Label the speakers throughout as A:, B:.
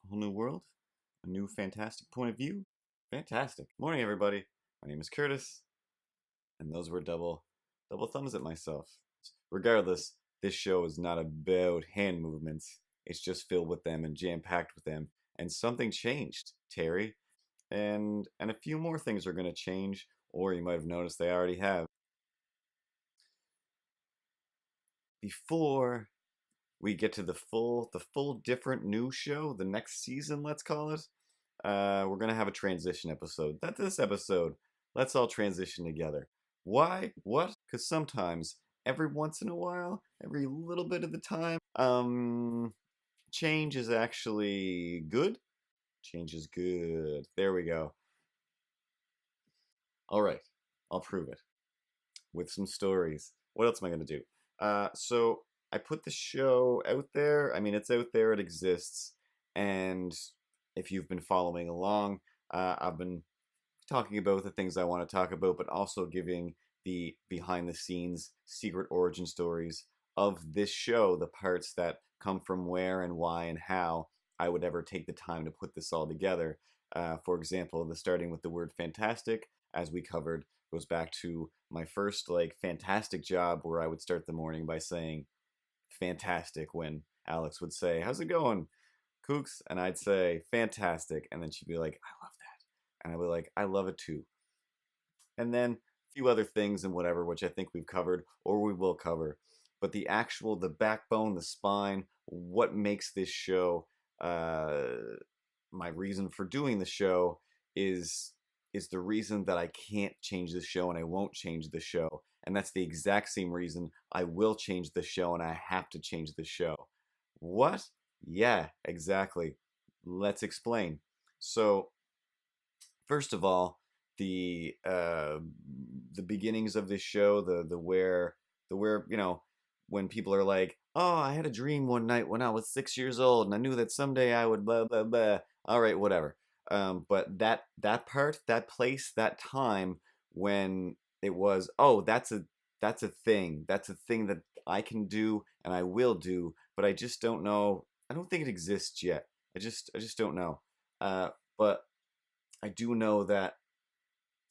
A: A whole new world, a new fantastic point of view. Fantastic. Morning, everybody. My name is Curtis, and those were double thumbs at myself. Regardless, this show is not about hand movements. It's just filled with them and jam-packed with them. And something changed, Terry. And a few more things are going to change, or you might have noticed they already have. Before we get to the full different new show, the next season, let's call it. We're gonna have a transition episode. That this episode, let's all transition together. Why? What? Because sometimes, every once in a while, every little bit of the time, change is actually good. Change is good. There we go. All right, I'll prove it with some stories. What else am I gonna do? So I put the show out there. I mean, it's out there. It exists. And if you've been following along, I've been talking about the things I want to talk about, but also giving the behind the scenes secret origin stories of this show, the parts that come from where and why and how I would ever take the time to put this all together. For example, the starting with the word fantastic, as we covered, goes back to my first like fantastic job where I would start the morning by saying fantastic when Alex would say, "How's it going, Kooks?" And I'd say fantastic, and then she'd be like, "I love that." And I'd be like, "I love it too." And then a few other things and whatever, which I think we've covered or we will cover. But the backbone, the spine, what makes this show, uh, my reason for doing the show is is the reason that I can't change the show and I won't change the show. And that's the exact same reason I will change the show and I have to change the show. What? Yeah, exactly. Let's explain. So, first of all, the beginnings of this show, the where when people are like, "Oh, I had a dream one night when I was 6 years old, and I knew that someday I would blah blah blah." All right, whatever. But that part, that place, that time when it was, oh, that's a thing that I can do and I will do, but I just don't know. I don't think it exists yet. I just don't know. But I do know that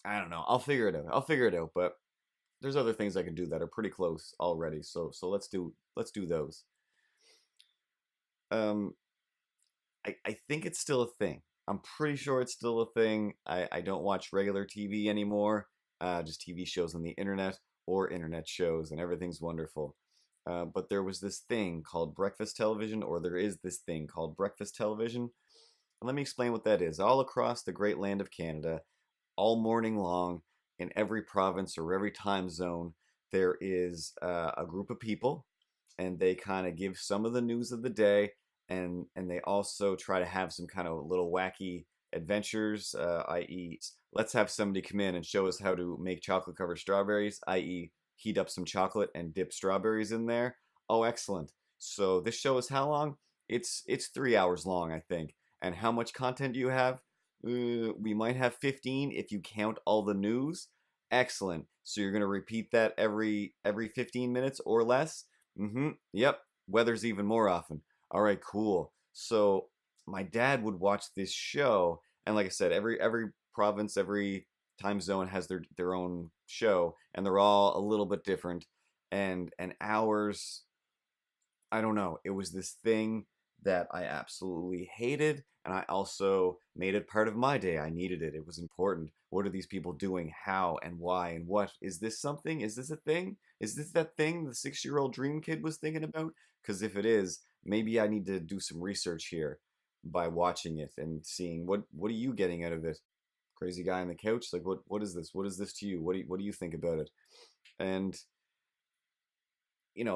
A: I don't know. I'll figure it out. I'll figure it out. But there's other things I can do that are pretty close already. So let's do those. Um, I think it's still a thing. I'm pretty sure it's still a thing. I don't watch regular TV anymore. Just TV shows on the internet or internet shows, and everything's wonderful. But there was this thing called breakfast television, or there is this thing called breakfast television. And let me explain what that is. All across the great land of Canada, all morning long in every province or every time zone, there is a group of people, and they kind of give some of the news of the day, and they also try to have some kind of little wacky adventures, i.e., let's have somebody come in and show us how to make chocolate covered strawberries, i.e., heat up some chocolate and dip strawberries in there. Oh, excellent. So this show is how long? It's 3 hours long, I think. And how much content do you have? We might have 15 if you count all the news. Excellent. So you're going to repeat that every 15 minutes or less? Mm-hmm. Yep. Weather's even more often. All right, cool. So my dad would watch this show, and like I said, every province, every time zone has their own show, and they're all a little bit different. And ours, I don't know. It was this thing that I absolutely hated, and I also made it part of my day. I needed it. It was important. What are these people doing? How and why and what? Is this something? Is this a thing? Is this that thing the 6-year-old dream kid was thinking about? Because if it is, maybe I need to do some research here by watching it and seeing what are you getting out of it? Crazy guy on the couch? Like what is this? What is this to you? What do you think about it? And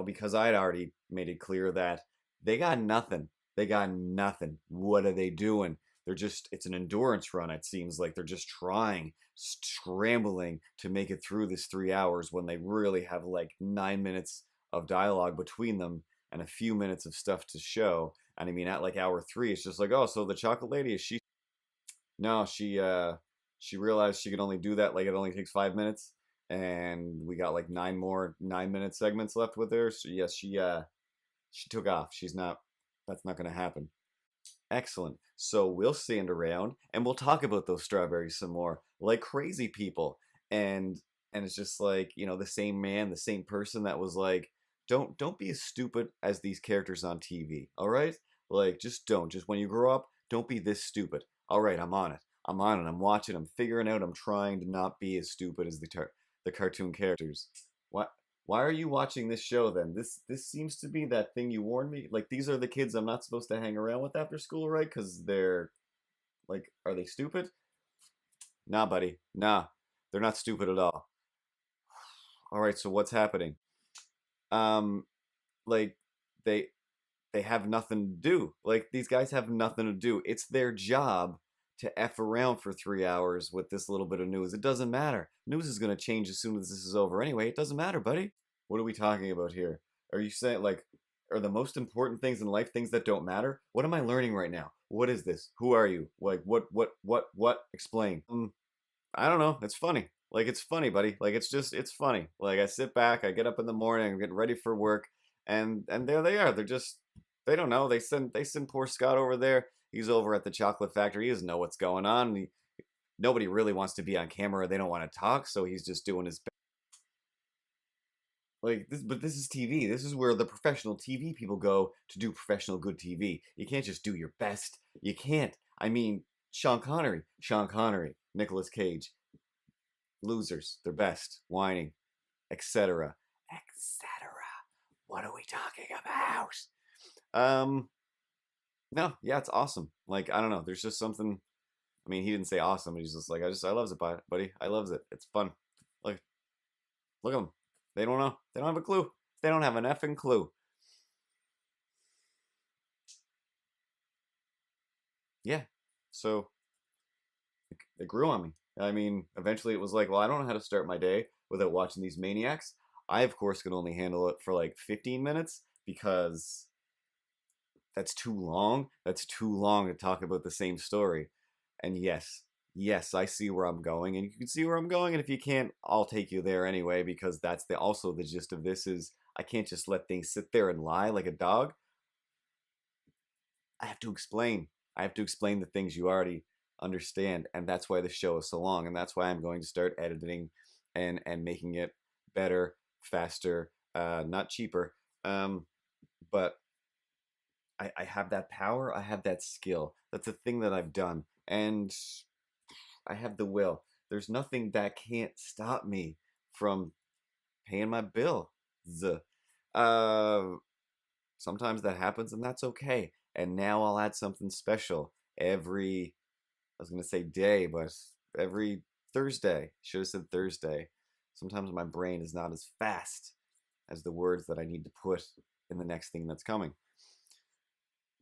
A: because I'd already made it clear that they got nothing. They got nothing. What are they doing? It's an endurance run, it seems like. They're just trying, scrambling to make it through this 3 hours when they really have like 9 minutes of dialogue between them and a few minutes of stuff to show. And I mean, at like hour three, it's just like, oh, so the chocolate lady, is she? No, she realized she could only do that, like it only takes 5 minutes, and we got like nine more 9 minute segments left with her. So yes, she took off. She's not. That's not going to happen. Excellent. So we'll stand around and we'll talk about those strawberries some more, like crazy people. And and it's just like, the same man, the same person that was like, don't be as stupid as these characters on TV. All right? Like just don't. Just when you grow up, don't be this stupid. All right, I'm on it. I'm on it. I'm watching. I'm figuring out. I'm trying to not be as stupid as the cartoon characters. What? Why are you watching this show then? This seems to be that thing you warned me. Like these are the kids I'm not supposed to hang around with after school, right? Because they're like, are they stupid? Nah, buddy. Nah, they're not stupid at all. All right, so what's happening? Um, like they they have nothing to do. Like these guys have nothing to do. It's their job to F around for 3 hours with this little bit of news. It doesn't matter. News is gonna change as soon as this is over anyway. It doesn't matter, buddy. What are we talking about here? Are you saying like are the most important things in life things that don't matter? What am I learning right now? What is this? Who are you? Like what? Explain. I don't know. It's funny. Like it's funny, buddy. Like it's funny. Like I sit back, I get up in the morning, I'm getting ready for work, and there they are. They don't know. They send poor Scott over there. He's over at the chocolate factory. He doesn't know what's going on. Nobody really wants to be on camera. They don't want to talk, so he's just doing his like this. But this is TV. This is where the professional TV people go to do professional good TV. You can't just do your best. You can't. I mean, Sean Connery, Nicolas Cage, losers, their best, whining, etc., etc. What are we talking about? Um, no, yeah, it's awesome. Like I don't know, there's just something. I mean, he didn't say awesome. He's just like I loves it, buddy. I loves it. It's fun. Like look at them. They don't know. They don't have a clue. They don't have an effing clue. Yeah. So it grew on me. I mean, eventually it was like, well, I don't know how to start my day without watching these maniacs. I, of course, can only handle it for like 15 minutes because that's too long. That's too long to talk about the same story. And yes, I see where I'm going, and you can see where I'm going. And if you can't, I'll take you there anyway because that's also the gist of this is I can't just let things sit there and lie like a dog. I have to explain. I have to explain the things you already understand, and that's why the show is so long, and that's why I'm going to start editing and making it better, faster, not cheaper. But I have that power. I have that skill. That's a thing that I've done, and I have the will. There's nothing that can't stop me from paying my bill. Uh, Sometimes that happens, and that's okay. And now I'll add something special every, I was going to say day, but every Thursday. Should have said Thursday. Sometimes my brain is not as fast as the words that I need to put in the next thing that's coming.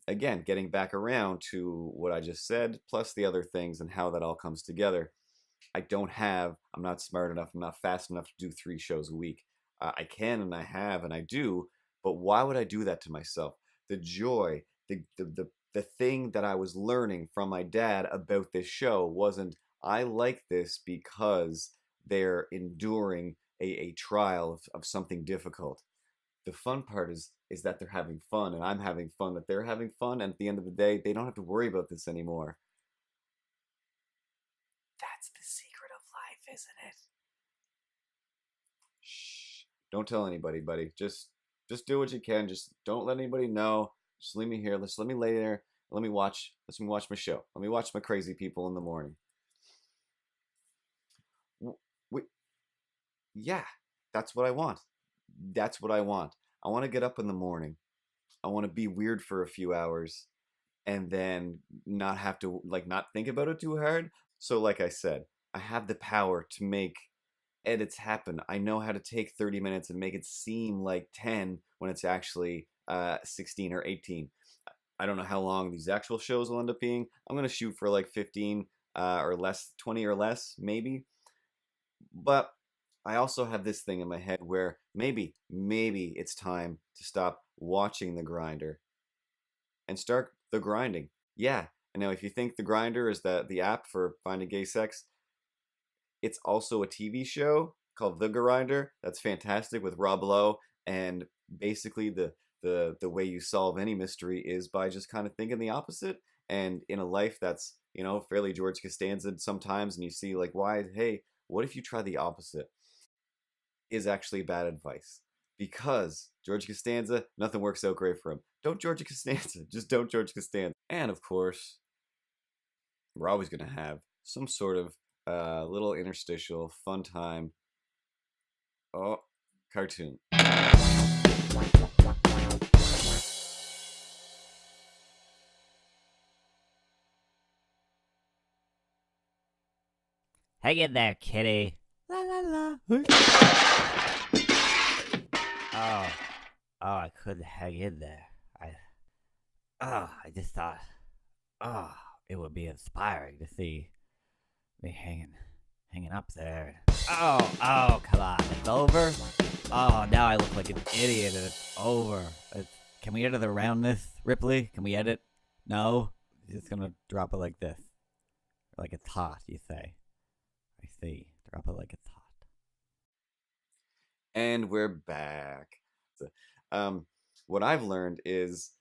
A: Again, getting back around to what I just said, plus the other things and how that all comes together. I'm not smart enough, I'm not fast enough to do 3 shows a week. I can and I have and I do, but why would I do that to myself? The joy, the thing that I was learning from my dad about this show wasn't, I like this because they're enduring a trial of something difficult. The fun part is that they're having fun and I'm having fun, that they're having fun, and at the end of the day, they don't have to worry about this anymore. That's the secret of life, isn't it? Shh. Don't tell anybody, buddy. Just do what you can. Just don't let anybody know. Just leave me here. Let me lay there. Let me watch my show. Let me watch my crazy people in the morning. Wait, yeah, that's what I want. That's what I want. I want to get up in the morning. I want to be weird for a few hours and then not have to like not think about it too hard. So like I said, I have the power to make edits happen. I know how to take 30 minutes and make it seem like 10 when it's actually 16 or 18. I don't know how long these actual shows will end up being. I'm going to shoot for like 15 or less, 20 or less, maybe. But I also have this thing in my head where maybe it's time to stop watching The Grinder and start the grinding. Yeah. And now if you think The Grinder is the app for finding gay sex, it's also a TV show called The Grinder that's fantastic with Rob Lowe, and basically the way you solve any mystery is by just kind of thinking the opposite, And in a life that's, fairly George Costanza sometimes, and you see like, why, hey, what if you try the opposite? Is actually bad advice. Because George Costanza, nothing works out great for him. Don't George Costanza, just don't George Costanza. And of course, we're always going to have some sort of little interstitial fun time. Oh, cartoon.
B: Hang in there, kitty. La la la. Oh, I couldn't hang in there. I just thought, oh, it would be inspiring to see me hanging up there. Come on, it's over. Oh, now I look like an idiot, and it's over. Can we edit around this, Ripley? Can we edit? No, just gonna drop it like this, like it's hot. You say? I see. Drop it like it's hot.
A: And we're back. So, what I've learned is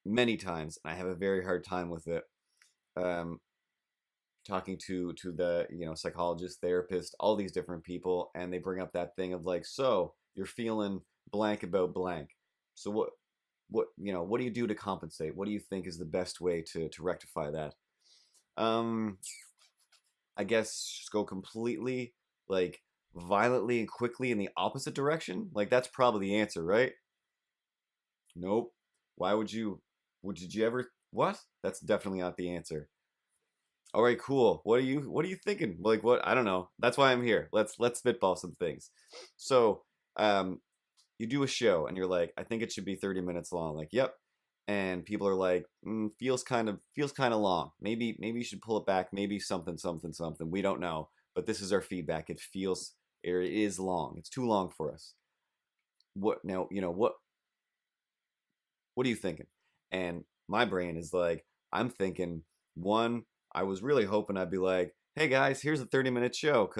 A: many times, and I have a very hard time with it, um, talking to the psychologist, therapist, all these different people, and they bring up that thing of like, so you're feeling blank about blank. So what do you do to compensate? What do you think is the best way to rectify that? Um, I guess just go completely like violently and quickly in the opposite direction. Like that's probably the answer, right? Nope. Why would you? Did you ever? What? That's definitely not the answer. All right, cool. What are you thinking? Like what? I don't know. That's why I'm here. Let's spitball some things. So, um, you do a show and you're like, I think it should be 30 minutes long. Like, yep. And people are like, feels kind of long. Maybe you should pull it back. Maybe something something something. We don't know. But this is our feedback. It is long. It's too long for us. What now? What are you thinking? And my brain is like, I'm thinking, one, I was really hoping I'd be like, hey guys, here's a 30-minute show,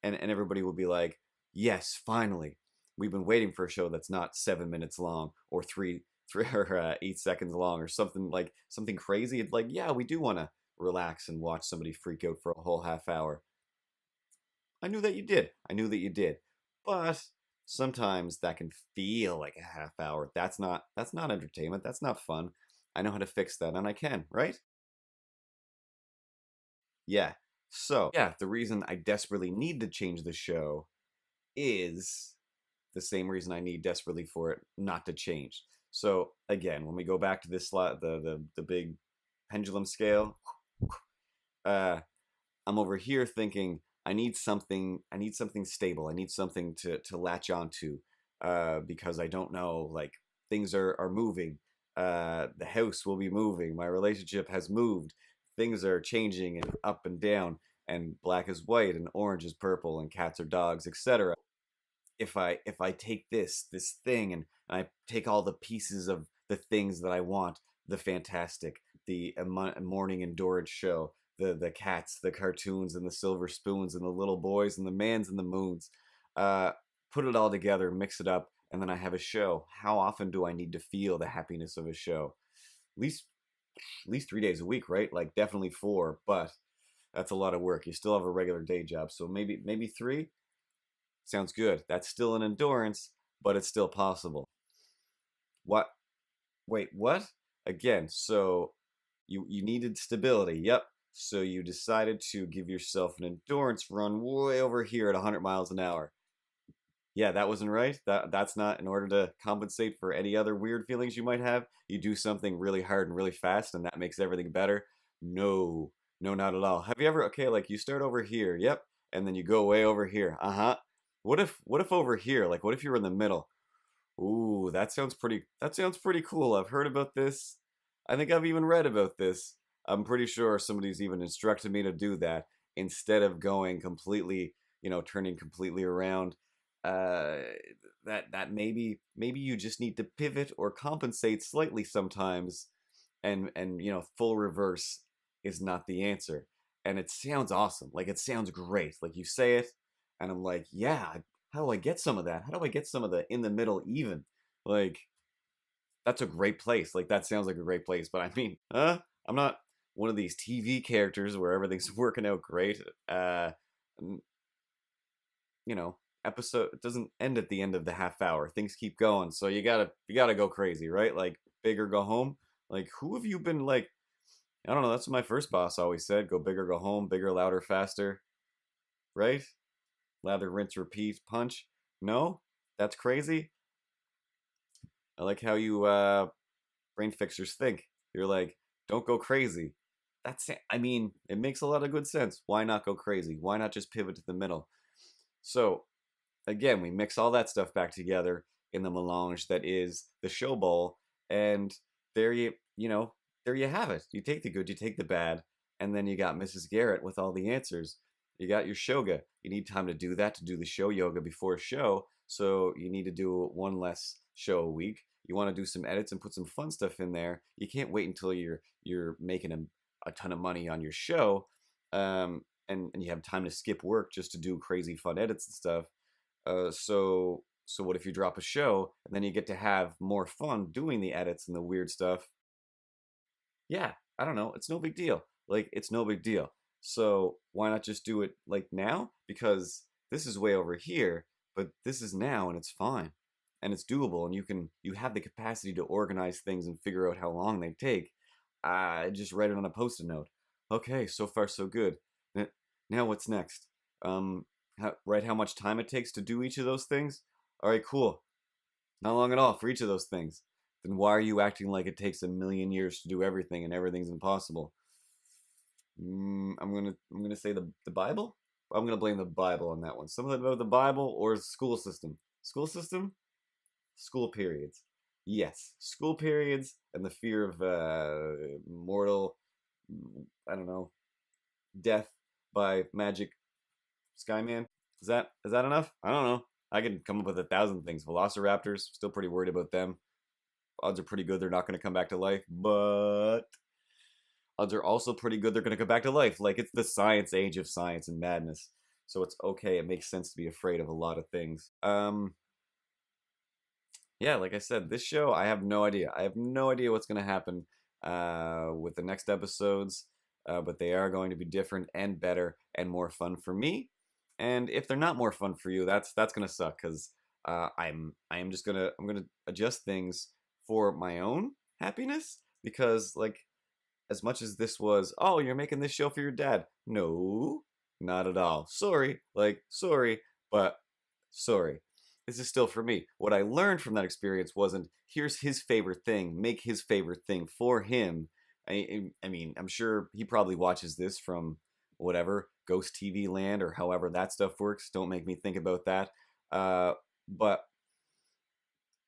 A: and everybody would be like, yes, finally. We've been waiting for a show that's not 7 minutes long or three or 8 seconds long or something crazy. It's like, yeah, we do want to relax and watch somebody freak out for a whole half hour. I knew that you did. I knew that you did. But sometimes that can feel like a half hour. That's not entertainment. That's not fun. I know how to fix that and I can, right? Yeah. So, yeah, the reason I desperately need to change the show is the same reason I need desperately for it not to change. So, again, when we go back to this slot, the big pendulum scale, uh I'm over here thinking I need something stable. I need something to latch onto because I don't know, like things are moving. The house will be moving. My relationship has moved. Things are changing and up and down, and black is white and orange is purple and cats are dogs, etc. If I take this thing and I take all the pieces of the things that I want, the fantastic, the morning endurance show, the cats, the cartoons, and the silver spoons, and the little boys, and the mans and the moons, uh, put it all together, mix it up, and then I have a show. How often do I need to feel the happiness of a show? At least 3 days a week, right? Like definitely four, but that's a lot of work. You still have a regular day job, so maybe three. Sounds good. That's still an endurance, but it's still possible. What? Wait, what? Again, so you needed stability. Yep. So you decided to give yourself an endurance run way over here at 100 miles an hour. Yeah, that wasn't right. That's not in order to compensate for any other weird feelings you might have. You do something really hard and really fast, and that makes everything better. No, no, not at all. Have you ever? Okay, like you start over here. Yep, and then you go way over here. Uh huh. What if over here? Like, what if you were in the middle? Ooh, that sounds pretty cool. I've heard about this. I think I've even read about this. I'm pretty sure somebody's even instructed me to do that instead of going completely, turning completely around. Uh, that maybe you just need to pivot or compensate slightly sometimes, and full reverse is not the answer. And it sounds awesome. Like it sounds great. Like you say it, and I'm like, yeah, how do I get some of that? How do I get some of the in the middle even? Like, that's a great place. Like that sounds like a great place. But I mean, I'm not one of these TV characters where everything's working out great. You know, episode it doesn't end at the end of the half hour. Things keep going, so you gotta go crazy, right? Like big or go home. Like who have you been like? I don't know. That's what my first boss always said: go big or go home. Bigger, louder, faster. Right? Lather, rinse, repeat, punch. No, that's crazy. I like how you brain fixers think. You're like, don't go crazy. That's it. I mean, it makes a lot of good sense. Why not go crazy? Why not just pivot to the middle? So again, we mix all that stuff back together in the melange that is the show bowl, and there you know, there you have it. You take the good, you take the bad, and then you got Mrs. Garrett with all the answers. You got your shoga. You need time to do that, to do the show yoga before a show, so you need to do one less show a week. You want to do some edits and put some fun stuff in there. You can't wait until you're making a ton of money on your show, and you have time to skip work just to do crazy fun edits and stuff. So what if you drop a show and then you get to have more fun doing the edits and the weird stuff? Yeah, I don't know. It's no big deal. Like it's no big deal. So why not just do it like now? Because this is way over here, but this is now and it's fine. And it's doable and you have the capacity to organize things and figure out how long they take. I just write it on a post-it note. Okay, so far so good. Now what's next? Write how much time it takes to do each of those things? All right, cool. Not long at all for each of those things. Then why are you acting like it takes a million years to do everything and everything's impossible? I'm gonna say the Bible. I'm gonna blame the Bible on that one. Something about the Bible or school system. School system. School periods. Yes, school periods and the fear of mortal. I don't know, death by magic Skyman. Is that enough? I don't know. I can come up with 1,000 things. Velociraptors, still pretty worried about them. Odds are pretty good they're not going to come back to life, but odds are also pretty good they're going to come back to life. Like it's the science age of science and madness, so it's okay. It makes sense to be afraid of a lot of things. Yeah, like I said, this show I have no idea. I have no idea what's going to happen with the next episodes, but they are going to be different and better and more fun for me. And if they're not more fun for you, that's gonna suck because I am just I'm gonna adjust things for my own happiness because like as much as this was, oh, you're making this show for your dad. No, not at all. Sorry, like sorry, but sorry. This is still for me. What I learned from that experience wasn't here's his favorite thing, make his favorite thing for him. I mean, I'm sure he probably watches this from whatever Ghost TV Land or however that stuff works. Don't make me think about that. Uh, but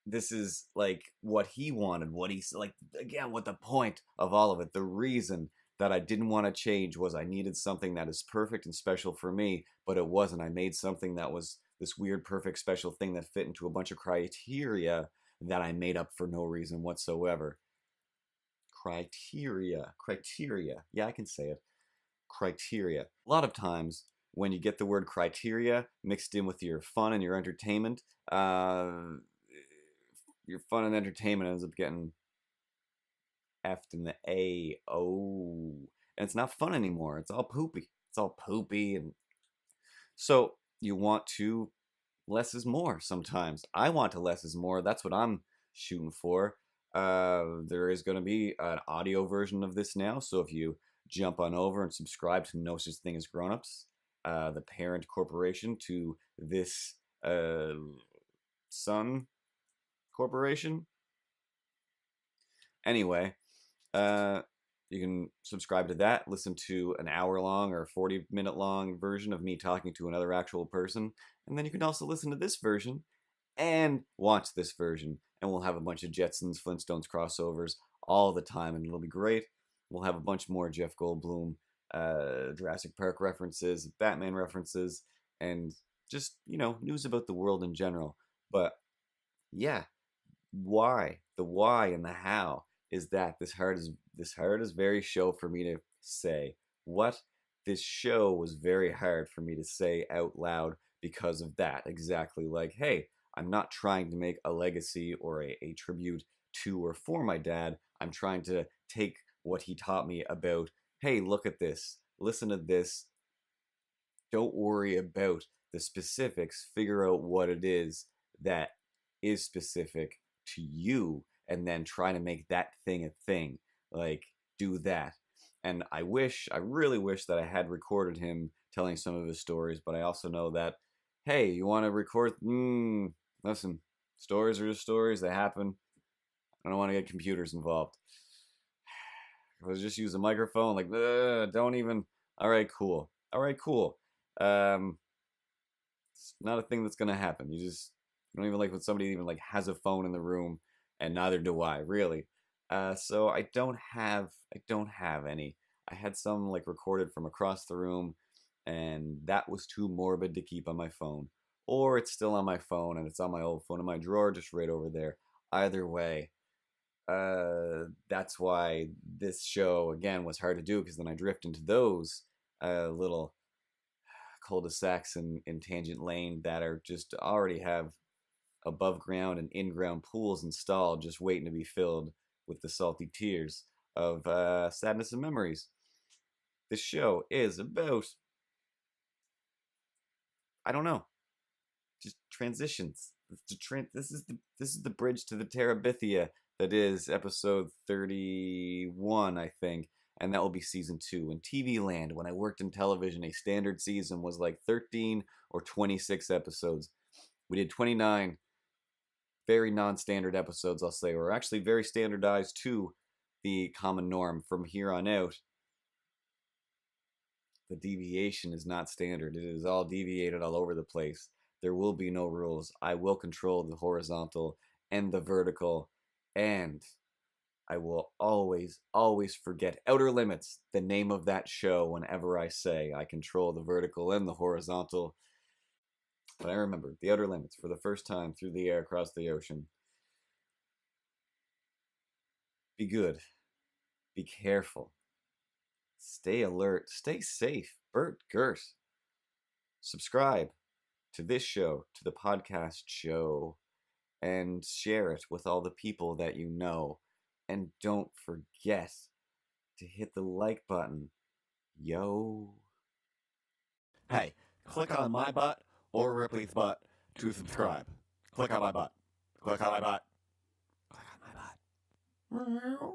A: this is like what he wanted, what he's like again, what the point of all of it, the reason that I didn't want to change was I needed something that is perfect and special for me, but it wasn't. I made something that was this weird, perfect, special thing that fit into a bunch of criteria that I made up for no reason whatsoever. Criteria. Yeah, I can say it. Criteria. A lot of times when you get the word criteria mixed in with your fun and your entertainment, your fun and entertainment ends up getting effed in the A. Oh, and it's not fun anymore. It's all poopy. It's all poopy, and so you want to less is more. Sometimes I want to less is more. That's what I'm shooting for. There is going to be an audio version of this now, so if you jump on over and subscribe to No Such Thing as Grownups, the parent corporation to this Sun Corporation. Anyway, uh, you can subscribe to that, listen to an hour long or 40-minute long version of me talking to another actual person, and then you can also listen to this version and watch this version, and we'll have a bunch of Jetsons, Flintstones crossovers all the time, and it'll be great. We'll have a bunch more Jeff Goldblum, Jurassic Park references, Batman references, and just, news about the world in general. But yeah, why? The why and the how is that this hard is very show for me to say. What? This show was very hard for me to say out loud because of that. Exactly like, hey, I'm not trying to make a legacy or a tribute to or for my dad. I'm trying to take what he taught me about, hey, look at this, listen to this, don't worry about the specifics, figure out what it is that is specific to you, and then try to make that thing a thing. Like, do that. And I really wish that I had recorded him telling some of his stories, but I also know that, hey, you want to record? Listen, stories are just stories, they happen. I don't want to get computers involved. I was just use a microphone, like, don't even. All right, cool. All right, cool. Um, it's not a thing that's gonna happen. You don't even like when somebody even like has a phone in the room, and neither do I really. So I don't have any. I had some like recorded from across the room, and that was too morbid to keep on my phone. Or it's still on my phone and it's on my old phone in my drawer, just right over there. Either way, that's why this show again was hard to do because then I drift into those little cul-de-sacs in Tangent Lane that are just already have above ground and in ground pools installed, just waiting to be filled with the salty tears of sadness and memories. This show is about, I don't know, just transitions. This is the bridge to the Terabithia that is episode 31, I think, and that will be season 2. In TV land, when I worked in television, a standard season was like 13 or 26 episodes. We did 29 very non-standard episodes, I'll say, or actually very standardized to the common norm. From here on out, the deviation is not standard. It is all deviated all over the place. There will be no rules. I will control the horizontal and the vertical, and I will always, always forget Outer Limits, the name of that show, whenever I say I control the vertical and the horizontal. But I remember the Outer Limits for the first time through the air across the ocean. Be good. Be careful. Stay alert. Stay safe. Bert Gert. Subscribe to this show, to the podcast show, and share it with all the people that you know. And don't forget to hit the like button. Yo.
C: Hey, click on my butt or Ripley's butt to subscribe. Click on my butt. Click on my butt. Click on my butt.